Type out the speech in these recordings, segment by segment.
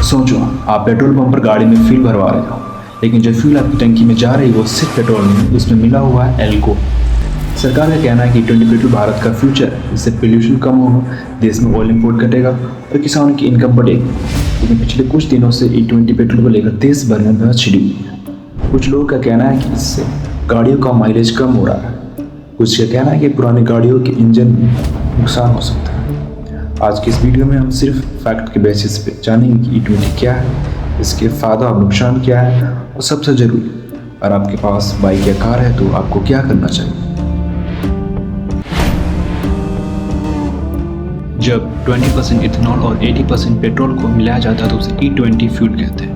सोचो, आप petrol pump पर गाड़ी में फ्यूल भरवा रहे हो, लेकिन जो फ्यूल आपकी टंकी में जा रही है वो सिर्फ पेट्रोल नहीं, उसमें मिला हुआ है एल्कोहल। सरकार का कहना है कि E20 पेट्रोल भारत का फ्यूचर है, इससे पोल्यूशन कम होगा, देश में ऑयल इंपोर्ट घटेगा और किसानों की इनकम बढ़ेगी। लेकिन पिछले कुछ दिनों से E20 पेट्रोल को लेकर देश भर में बहस छिड़ी हुई है। कुछ लोगों का कहना है कि इससे गाड़ियों का माइलेज कम हो रहा है, कुछ का कहना है कि पुरानी गाड़ियों के इंजन में नुकसान हो सकता है। आज की इस वीडियो में हम सिर्फ फैक्ट के बेसिस पे जानेंगे कि E20 क्या है, इसके फ़ायदा और नुकसान क्या है, और सबसे ज़रूरी, अगर आपके पास बाइक या कार है तो आपको क्या करना चाहिए। जब 20% इथेनॉल और 80% पेट्रोल को मिलाया जाता है तो उसे E20 फ्यूल कहते हैं।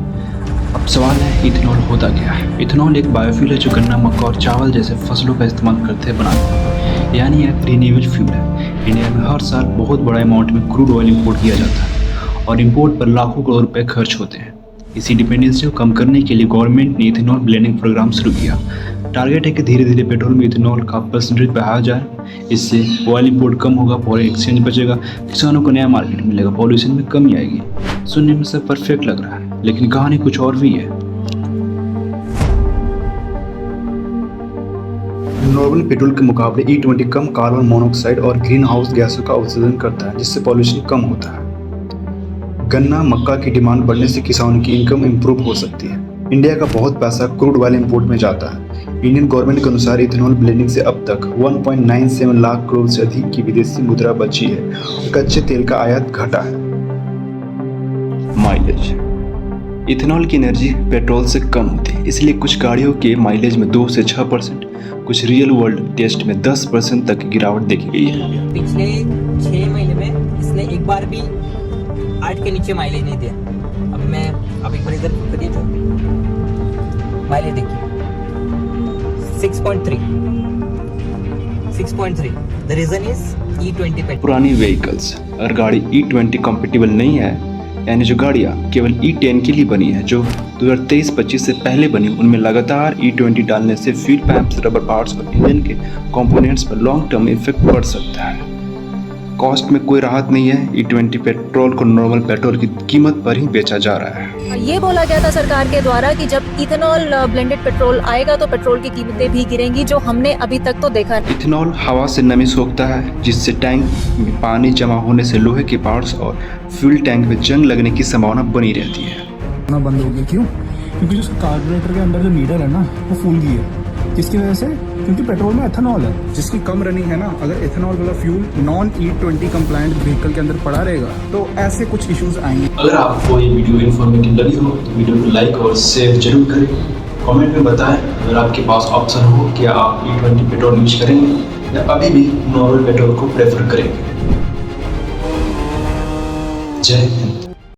अब सवाल है, इथेनॉल होता क्या है? इथेनॉल एक बायोफ्यूल है जो गन्ना, मक्का और चावल जैसे फसलों का इस्तेमाल करते बनाते हैं, यानी एक रिन्यूएबल फ्यूल है। इंडिया में हर साल बहुत बड़ा अमाउंट में क्रूड ऑयल इंपोर्ट किया जाता है और इंपोर्ट पर लाखों करोड़ रुपए खर्च होते हैं। इसी डिपेंडेंसी को कम करने के लिए गवर्नमेंट ने इथेनॉल ब्लेंडिंग प्रोग्राम शुरू किया। टारगेट है कि धीरे धीरे पेट्रोल में इथेनॉल का परसेंटेज बढ़ाया जाए, इससे ऑयल इंपोर्ट कम होगा, फॉरेन एक्सचेंज बचेगा, किसानों को नया मार्केट मिलेगा, पॉल्यूशन में कमी आएगी। सुनने में सब परफेक्ट लग रहा है, लेकिन कहानी कुछ और भी है। नॉर्मल पेट्रोल के मुकाबले E20 कम कार्बन मोनोऑक्साइड और ग्रीन हाउस गैसों का उत्सर्जन करता है, जिससे पॉल्यूशन कम होता है। गन्ना, मक्का की डिमांड बढ़ने से किसानों की इनकम इंप्रूव हो सकती है। इंडिया का बहुत पैसा क्रूड ऑयल इंपोर्ट में जाता है। इंडियन गवर्नमेंट के अनुसार इथेनॉल ब्लेंडिंग से अब तक 1.97 लाख करोड़ से अधिक की विदेशी मुद्रा बची है और कच्चे तेल का आयात घटा है। माइलेज। इथेनॉल की एनर्जी पेट्रोल से कम होती है, इसलिए कुछ गाड़ियों के माइलेज में 2 से 6%, कुछ रियल वर्ल्ड टेस्ट में 10% तक की गिरावट देखी गई है। पिछले 6 महीने में इसने एक बार भी 8 के नीचे माइलेज नहीं दिया। अब एक बार इधर करिए तो माइलेज देखिए 6.3। The reason is E20 petrol. पुरानी व्हीकल्स, अगर गाड़ी E20 कंपेटिबल नहीं है, यानी जो गाड़ियाँ केवल E10 के लिए बनी है, जो 2023-25 से पहले बनी, उनमें लगातार E20 डालने से फ्यूल पैम्प्स, रबर पार्ट्स और इंजन के कंपोनेंट्स पर लॉन्ग टर्म इफेक्ट पड़ सकता है। कॉस्ट में कोई राहत नहीं है। E20 पेट्रोल को नॉर्मल पेट्रोल की कीमत पर ही बेचा जा रहा है। ये बोला गया था सरकार के द्वारा कि जब इथेनॉल ब्लेंडेड पेट्रोल आएगा तो पेट्रोल की कीमतें भी गिरेंगी, जो हमने अभी तक तो देखा नहीं। इथेनॉल हवा से नमी सोखता है, जिससे टैंक में पानी जमा होने से लोहे के पार्ट्स और फ्यूल टैंक में जंग लगने की संभावना बनी रहती है। बंद हो गया क्यों? क्योंकि जो कार्बोरेटर के अंदर जो नीडल है ना, वो फूल गई है। किसकी वजह से? क्योंकि पेट्रोल में एथेनॉल है, जिसकी कम रनिंग है ना। अगर एथेनॉल वाला fuel non E20 compliant vehicle के अंदर पड़ा रहेगा तो ऐसे कुछ इश्यूज आएंगे। अगर आपको ये वीडियो इन्फॉर्मेटिव लगी हो तो वीडियो को लाइक और शेयर जरूर करें। कमेंट में बताएं अगर आपके पास ऑप्शन हो, क्या आप E20 पेट्रोल यूज करेंगे या अभी भी नॉर्मल पेट्रोल को प्रेफर करेंगे। जय हिंद।